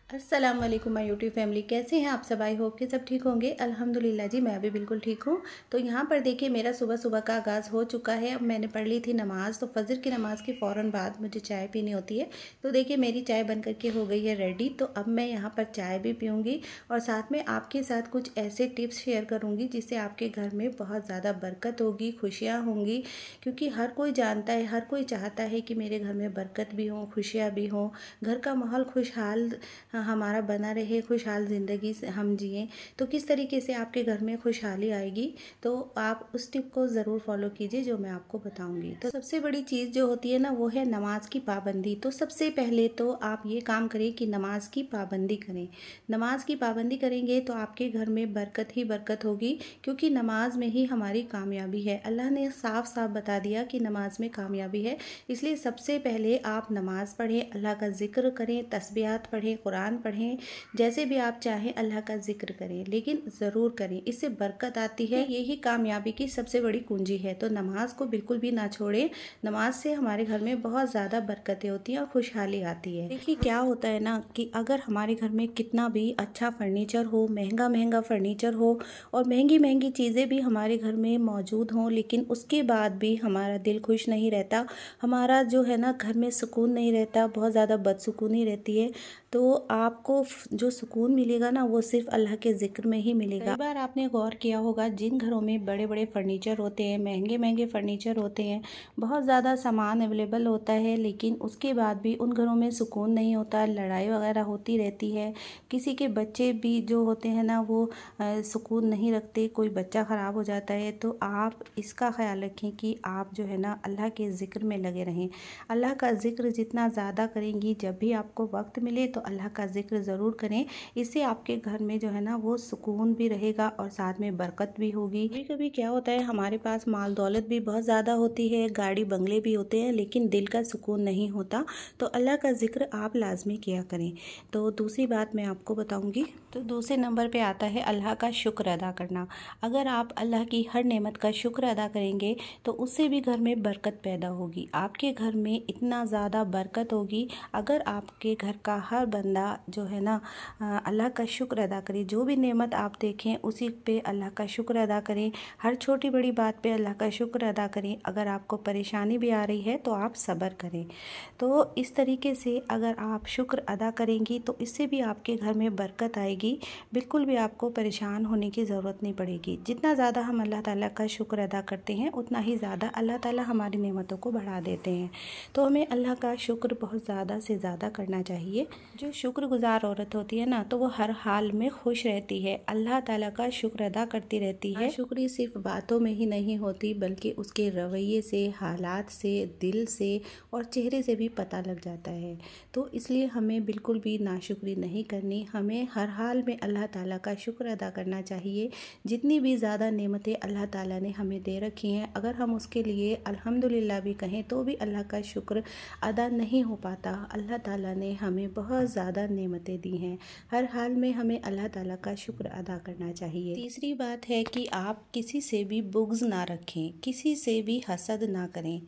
अस्सलाम वालेकुम my YouTube family, कैसे हैं आप सब। आई होप कि सब ठीक होंगे। अल्हम्दुलिल्लाह जी, मैं भी बिल्कुल ठीक हूँ। तो यहाँ पर देखिए मेरा सुबह सुबह का आगाज़ हो चुका है। अब मैंने पढ़ ली थी नमाज़, तो फजर की नमाज़ के फ़ौरन बाद मुझे चाय पीनी होती है। तो देखिए मेरी चाय बन करके हो गई है रेडी। तो अब मैं यहाँ पर चाय भी पीऊँगी और साथ में आपके साथ कुछ ऐसे टिप्स शेयर करूँगी जिससे आपके घर में बहुत ज़्यादा बरकत होगी, खुशियाँ होंगी। क्योंकि हर कोई जानता है, हर कोई चाहता है कि मेरे घर में बरकत भी हो, खुशियाँ भी हों, घर का माहौल खुशहाल हमारा बना रहे, खुशहाल ज़िंदगी से हम जिएँ। तो किस तरीके से आपके घर में खुशहाली आएगी, तो आप उस टिप को ज़रूर फॉलो कीजिए जो मैं आपको बताऊंगी। तो सबसे बड़ी चीज़ जो होती है ना, वो है नमाज की पाबंदी। तो सबसे पहले तो आप ये काम करें कि नमाज की पाबंदी करें। नमाज की पाबंदी करेंगे तो आपके घर में बरकत ही बरकत होगी, क्योंकि नमाज में ही हमारी कामयाबी है। अल्लाह ने साफ साफ बता दिया कि नमाज में कामयाबी है। इसलिए सबसे पहले आप नमाज पढ़ें, अल्लाह का जिक्र करें, तस्बीहात पढ़ें, कुरान पढ़ें, जैसे भी आप चाहें अल्लाह का जिक्र करें, लेकिन ज़रूर करें, इससे बरकत आती है। यही कामयाबी की सबसे बड़ी कुंजी है। तो नमाज को बिल्कुल भी ना छोड़ें। नमाज से हमारे घर में बहुत ज़्यादा बरकतें होती हैं और खुशहाली आती है। देखिए क्या होता है ना कि अगर हमारे घर में कितना भी अच्छा फर्नीचर हो, महंगा महंगा फर्नीचर हो और महंगी महंगी चीज़ें भी हमारे घर में मौजूद हों, लेकिन उसके बाद भी हमारा दिल खुश नहीं रहता, हमारा जो है ना घर में सुकून नहीं रहता, बहुत ज़्यादा बदसुकूनी रहती है, तो आपको जो सुकून मिलेगा ना, वो सिर्फ अल्लाह के ज़िक्र में ही मिलेगा। कई बार आपने गौर किया होगा, जिन घरों में बड़े बड़े फर्नीचर होते हैं, महंगे महंगे फर्नीचर होते हैं, बहुत ज़्यादा सामान अवेलेबल होता है, लेकिन उसके बाद भी उन घरों में सुकून नहीं होता, लड़ाई वगैरह होती रहती है। किसी के बच्चे भी जो होते हैं ना, वो सुकून नहीं रखते, कोई बच्चा ख़राब हो जाता है। तो आप इसका ख्याल रखें कि आप जो है ना अल्लाह के ज़िक्र में लगे रहें। अल्लाह का ज़िक्र जितना ज़्यादा करेंगी, जब भी आपको वक्त मिले तो अल्लाह का ज़िक्र ज़रूर करें। इससे आपके घर में जो है ना वो सुकून भी रहेगा और साथ में बरकत भी होगी। कभी कभी क्या होता है, हमारे पास माल दौलत भी बहुत ज़्यादा होती है, गाड़ी बंगले भी होते हैं, लेकिन दिल का सुकून नहीं होता। तो अल्लाह का ज़िक्र आप लाजमी किया करें। तो दूसरी बात मैं आपको बताऊँगी, तो दूसरे नंबर पर आता है अल्लाह का शुक्र अदा करना। अगर आप अल्लाह की हर नेमत का शुक्र अदा करेंगे तो उससे भी घर में बरकत पैदा होगी। आपके घर में इतना ज़्यादा बरकत होगी अगर आपके घर का हर बंदा जो है ना अल्लाह का शुक्र अदा करे। जो भी नेमत आप देखें उसी पे अल्लाह का शुक्र अदा करें। हर छोटी बड़ी बात पे अल्लाह का शुक्र अदा करें। अगर आपको परेशानी भी आ रही है तो आप सब्र करें। तो इस तरीके से अगर आप शुक्र अदा करेंगी तो इससे भी आपके घर में बरकत आएगी। बिल्कुल भी आपको परेशान होने की ज़रूरत नहीं पड़ेगी। जितना ज़्यादा हम अल्लाह ताला का शुक्र अदा करते हैं, उतना ही ज़्यादा अल्लाह ताला हमारी नेमतों को बढ़ा देते हैं। तो हमें अल्लाह का शुक्र बहुत ज़्यादा से ज़्यादा करना चाहिए। जो शुक्रगुजार औरत होती है ना, तो वो हर हाल में खुश रहती है, अल्लाह ताला का शुक्र अदा करती रहती है। शुक्र सिर्फ बातों में ही नहीं होती, बल्कि उसके रवैये से, हालात से, दिल से और चेहरे से भी पता लग जाता है। तो इसलिए हमें बिल्कुल भी नाशुक्री नहीं करनी। हमें हर हाल में अल्लाह ताला का शुक्र अदा करना चाहिए। जितनी भी ज़्यादा नेमतें अल्लाह ताला ने हमें दे रखी हैं, अगर हम उसके लिए अल्हम्दुलिल्लाह भी कहें तो भी अल्लाह का शुक्र अदा नहीं हो पाता। अल्लाह ताला ने हमें बहुत ज़्यादा नेमतें दी हैं। हर हाल में हमें अल्लाह ताला का शुक्र अदा करना चाहिए। तीसरी बात है कि आप किसी से भी बुग़्ज़ ना रखें, किसी से भी हसद ना करें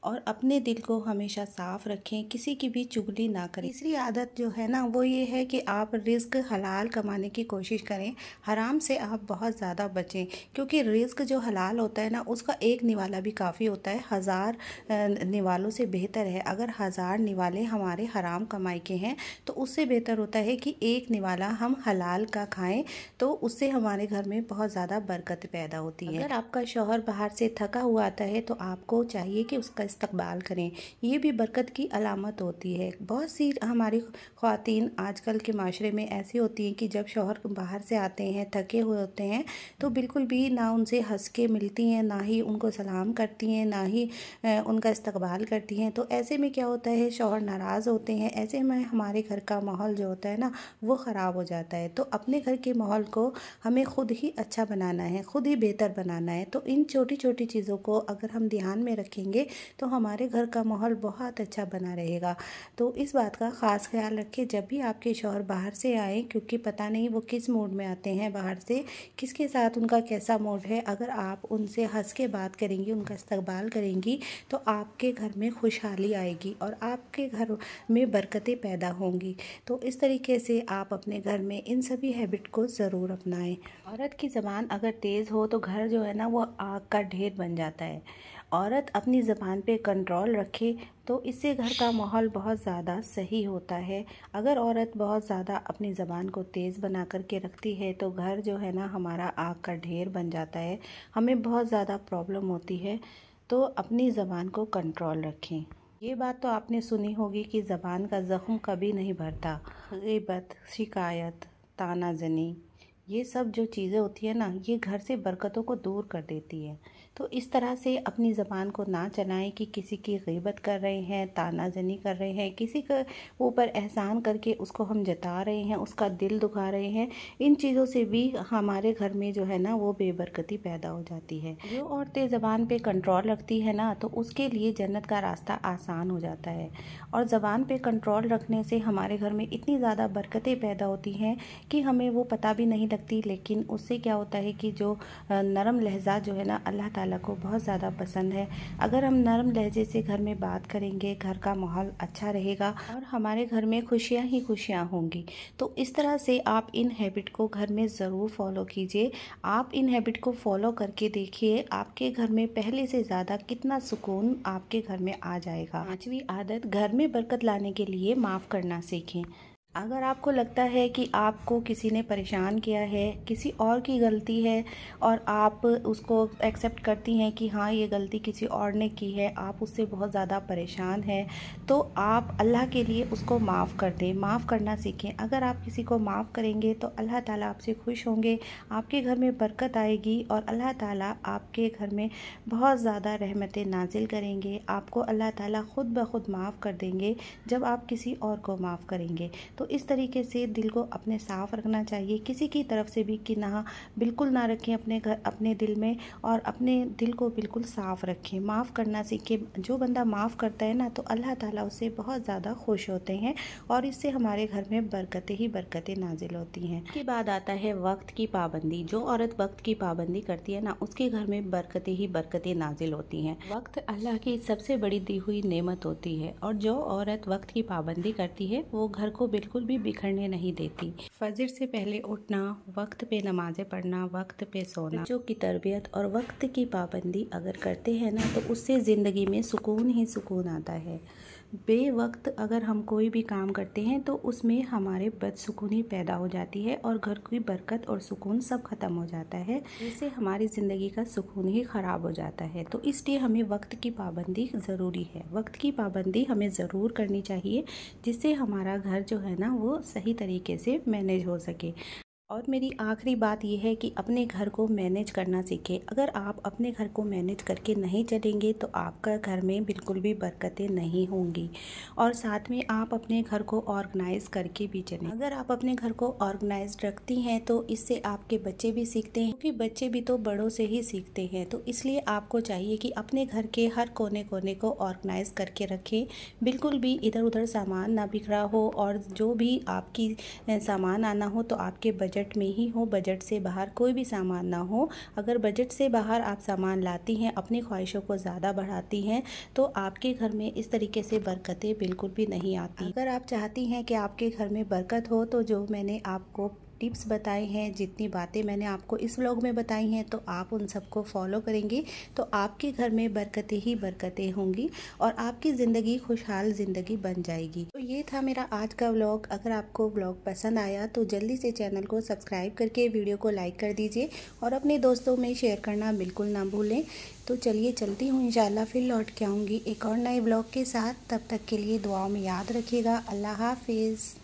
और अपने दिल को हमेशा साफ़ रखें, किसी की भी चुगली ना करें। तीसरी आदत जो है ना, वो ये है कि आप रिज़्क हलाल कमाने की कोशिश करें, हराम से आप बहुत ज़्यादा बचें। क्योंकि रिज़्क जो हलाल होता है ना, उसका एक निवाला भी काफ़ी होता है, 1000 निवालों से बेहतर है। अगर 1000 निवाले हमारे हराम कमाई के हैं तो उससे बेहतर होता है कि एक निवाला हम हलाल का खाएं, तो उससे हमारे घर में बहुत ज़्यादा बरकत पैदा होती है। अगर आपका शौहर बाहर से थका हुआ आता है तो आपको चाहिए कि उसका इस्तकबाल करें, ये भी बरकत की अलामत होती है। बहुत सी हमारी ख़वातीन आजकल के माशरे में ऐसी होती हैं कि जब शौहर बाहर से आते हैं, थके हुए होते हैं, तो बिल्कुल भी ना उनसे हंस के मिलती हैं, ना ही उनको सलाम करती हैं, ना ही उनका इस्तकबाल करती हैं। तो ऐसे में क्या होता है, शौहर नाराज़ होते हैं। ऐसे में हमारे घर का माहौल जो होता है ना, वो ख़राब हो जाता है। तो अपने घर के माहौल को हमें ख़ुद ही अच्छा बनाना है, ख़ुद ही बेहतर बनाना है। तो इन छोटी छोटी चीज़ों को अगर हम ध्यान में रखेंगे तो तो हमारे घर का माहौल बहुत अच्छा बना रहेगा। तो इस बात का ख़ास ख्याल रखें जब भी आपके शौहर बाहर से आएँ, क्योंकि पता नहीं वो किस मूड में आते हैं बाहर से, किसके साथ उनका कैसा मूड है। अगर आप उनसे हंस के बात करेंगी, उनका इस्तकबाल करेंगी, तो आपके घर में खुशहाली आएगी और आपके घर में बरकतें पैदा होंगी। तो इस तरीके से आप अपने घर में इन सभी हैबिट को ज़रूर अपनाएं। औरत की ज़बान अगर तेज़ हो तो घर जो है ना वो आग का ढेर बन जाता है। औरत अपनी ज़बान पे कंट्रोल रखे तो इससे घर का माहौल बहुत ज़्यादा सही होता है। अगर औरत बहुत ज़्यादा अपनी ज़बान को तेज़ बना कर के रखती है तो घर जो है ना हमारा आग का ढेर बन जाता है, हमें बहुत ज़्यादा प्रॉब्लम होती है। तो अपनी ज़बान को कंट्रोल रखें। ये बात तो आपने सुनी होगी कि ज़बान का ज़ख्म कभी नहीं भरता। ग़ीबत, शिकायत, तानाज़नी, ये सब जो चीज़ें होती है ना, ये घर से बरकतों को दूर कर देती है। तो इस तरह से अपनी ज़बान को ना चलाएं कि किसी की ग़ीबत कर रहे हैं, तानाज़नी कर रहे हैं, किसी के ऊपर एहसान करके उसको हम जता रहे हैं, उसका दिल दुखा रहे हैं। इन चीज़ों से भी हमारे घर में जो है ना वो बेबरकती पैदा हो जाती है। जो औरतें ज़बान पे कंट्रोल रखती है ना, तो उसके लिए जन्नत का रास्ता आसान हो जाता है। और ज़बान पे कंट्रोल रखने से हमारे घर में इतनी ज़्यादा बरकतें पैदा होती हैं कि हमें वो पता भी नहीं लगती। लेकिन उससे क्या होता है कि जो नरम लहजा जो है ना अल्लाह ताला को बहुत ज़्यादा पसंद है। अगर हम नरम लहजे से घर में बात करेंगे, घर का माहौल अच्छा रहेगा और हमारे घर में खुशियाँ ही खुशियाँ होंगी। तो इस तरह से आप इन हैबिट को घर में ज़रूर फॉलो कीजिए। आप इन हैबिट को फॉलो करके देखिए आपके घर में पहले से ज़्यादा कितना सुकून आपके घर में आ जाएगा। 5वीं आदत, घर में बरकत लाने के लिए माफ़ करना सीखें। अगर आपको लगता है कि आपको किसी ने परेशान किया है, किसी और की गलती है और आप उसको एक्सेप्ट करती हैं कि हाँ ये गलती किसी और ने की है, आप उससे बहुत ज़्यादा परेशान हैं, तो आप अल्लाह के लिए उसको माफ़ कर दें, माफ़ करना सीखें। अगर आप किसी को माफ़ करेंगे तो अल्लाह ताला आपसे खुश होंगे, आपके घर में बरकत आएगी और अल्लाह ताला आपके घर में बहुत ज़्यादा रहमतें नाजिल करेंगे। आपको अल्लाह ताला ख़ुद ब खुद माफ़ कर देंगे जब आप किसी और को माफ़ करेंगे। तो इस तरीके से दिल को अपने साफ़ रखना चाहिए, किसी की तरफ से भी किनाह बिल्कुल ना रखें अपने दिल में, और अपने दिल को बिल्कुल साफ़ रखें। माफ़ करना सीखें। जो बंदा माफ़ करता है ना तो अल्लाह ताला उससे बहुत ज़्यादा खुश होते हैं और इससे हमारे घर में बरकतें ही बरकतें नाजिल होती हैं। इसके बाद आता है वक्त की पाबंदी। जो औरत वक्त की पाबंदी करती है ना उसके घर में बरकतें ही बरकतें नाजिल होती हैं। वक्त अल्लाह की सबसे बड़ी दी हुई नेमत होती है और जो औरत वक्त की पाबंदी करती है वो घर को बिल्कुल भी बिखरने नहीं देती। फजर से पहले उठना, वक्त पे नमाजें पढ़ना, वक्त पे सोना, बच्चों की तरबियत और वक्त की पाबंदी अगर करते हैं ना तो उससे ज़िंदगी में सुकून ही सुकून आता है। बेवक्त अगर हम कोई भी काम करते हैं तो उसमें हमारे बदसुकूनी पैदा हो जाती है और घर की बरकत और सुकून सब ख़त्म हो जाता है, जिससे हमारी ज़िंदगी का सुकून ही ख़राब हो जाता है। तो इसलिए हमें वक्त की पाबंदी ज़रूरी है। वक्त की पाबंदी हमें ज़रूर करनी चाहिए जिससे हमारा घर जो है ना वो सही तरीके से मैनेज हो सके। और मेरी आखिरी बात यह है कि अपने घर को मैनेज करना सीखें। अगर आप अपने घर को मैनेज करके नहीं चलेंगे तो आपका घर में बिल्कुल भी बरकतें नहीं होंगी। और साथ में आप अपने घर को ऑर्गेनाइज़ करके भी चलें। अगर आप अपने घर को ऑर्गेनाइज्ड रखती हैं तो इससे आपके बच्चे भी सीखते हैं, क्योंकि बच्चे भी तो बड़ों से ही सीखते हैं। तो इसलिए आपको चाहिए कि अपने घर के हर कोने कोने को ऑर्गेनाइज करके रखें, बिल्कुल भी इधर उधर सामान ना बिखरा हो, और जो भी आपकी सामान आना हो तो आपके बजट में ही हो, बजट से बाहर कोई भी सामान ना हो। अगर बजट से बाहर आप सामान लाती हैं, अपनी ख्वाहिशों को ज़्यादा बढ़ाती हैं, तो आपके घर में इस तरीके से बरकतें बिल्कुल भी नहीं आती। अगर आप चाहती हैं कि आपके घर में बरकत हो तो जो मैंने आपको टिप्स बताए हैं, जितनी बातें मैंने आपको इस व्लॉग में बताई हैं, तो आप उन सबको फॉलो करेंगे तो आपके घर में बरकतें ही बरकतें होंगी और आपकी ज़िंदगी खुशहाल ज़िंदगी बन जाएगी। तो ये था मेरा आज का व्लॉग। अगर आपको व्लॉग पसंद आया तो जल्दी से चैनल को सब्सक्राइब करके वीडियो को लाइक कर दीजिए और अपने दोस्तों में शेयर करना बिल्कुल ना भूलें। तो चलिए चलती हूँ, इंशाल्लाह फिर लौट के आऊँगी एक और नए व्लॉग के साथ। तब तक के लिए दुआओं में याद रखिएगा। अल्लाह हाफिज़।